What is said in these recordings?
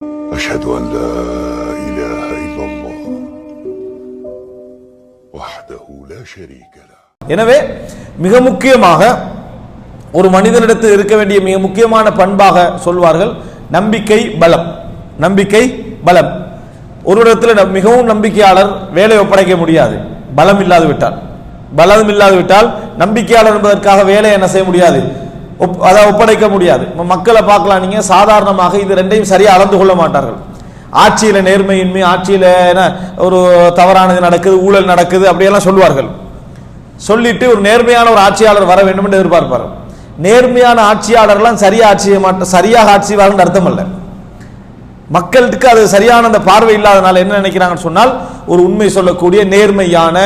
أشهد أن لا إله إلا الله وحده لا شريك له. எனவே மிக முக்கியமாக ஒரு மனிதனிடத்தில் இருக்க வேண்டிய மிக முக்கியமான பண்பாக சொல்வார்கள் நம்பிக்கை பலம். நம்பிக்கை பலம். ஒரு இடத்துல மிகவும் நம்பிக்கையாளர் வேலை ஒப்படைக்க முடியாது, பலம் இல்லாது விட்டால் நம்பிக்கையாளர் என்பதற்காக வேலை என்ன செய்ய முடியாது, அதை ஒப்படைக்க முடியாது. மக்களை பார்க்கலாம், நீங்க சாதாரணமாக இது ரெண்டையும் சரியா அளந்து கொள்ள மாட்டார்கள். ஆட்சியில நேர்மையின்மை, ஆட்சியில ஒரு தவறானது நடக்குது, ஊழல் நடக்குது, அப்படியெல்லாம் சொல்வார்கள். சொல்லிட்டு ஒரு நேர்மையான ஒரு ஆட்சியாளர் வர வேண்டும் என்று எதிர்பார்ப்பார்கள். நேர்மையான ஆட்சியாளர்லாம் சரியாக ஆட்சி செய்வார்கள் அர்த்தம் அல்ல. மக்களுக்கு அது சரியான அந்த பார்வை இல்லாதனால என்ன நினைக்கிறாங்கன்னு சொன்னால், ஒரு உண்மை சொல்லக்கூடிய நேர்மையான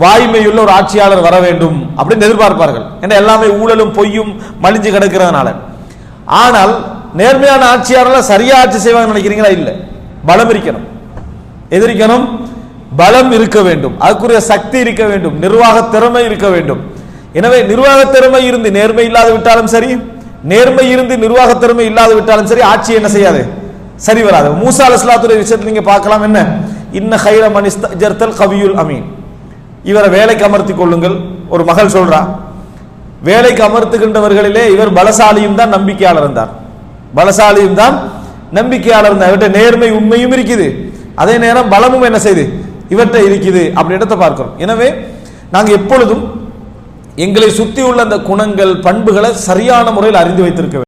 வாய்மையுள்ள ஒரு ஆட்சியாளர் வர வேண்டும் அப்படின்னு எதிர்பார்ப்பார்கள். ஏன்னா எல்லாமே ஊழலும் பொய்யும் மலிஞ்சு கிடக்கிறதுனால. ஆனால் நேர்மையான ஆட்சியாளர் சரியா ஆட்சி செய்வாங்க நினைக்கிறீங்களா? இல்லை, பலம் இருக்கணும். எதிரிக்கணும், பலம் இருக்க வேண்டும், அதுக்குரிய சக்தி இருக்க வேண்டும், நிர்வாக திறமை இருக்க வேண்டும். எனவே நிர்வாக திறமை இருந்து நேர்மை இல்லாது விட்டாலும் சரி, நேர்மை இருந்து நிர்வாக திறமை இல்லாது விட்டாலும் சரி, ஆட்சி என்ன செய்யாது, சரி வராது. மூசா அலைஹிஸ்ஸலாத்துடைய விஷயத்தில் நீங்க பார்க்கலாம், என்ன இன்ன கைர மன் இஸ்தஜர்தல் கவியுல் அமீன், இவரை வேலைக்கு அமர்த்தி கொள்ளுங்கள். ஒரு மகள் சொல்றா, வேலைக்கு அமர்த்துகின்றவர்களிலே இவர் பலசாலியும் தான் நம்பிக்கையாளர் இருந்தார், பலசாலியும் தான் நம்பிக்கையாளர் இருந்தார். இவர்கிட்ட நேர்மை உண்மையும் இருக்குது, அதே நேரம் பலமும் என்ன செய்து இவர்கிட்ட இருக்குது அப்படி இடத்தை பார்க்கிறோம். எனவே நாங்கள் எப்பொழுதும் எங்களை சுற்றி உள்ள அந்த குணங்கள் பண்புகளை சரியான முறையில் அறிந்து வைத்திருக்க வேண்டும்.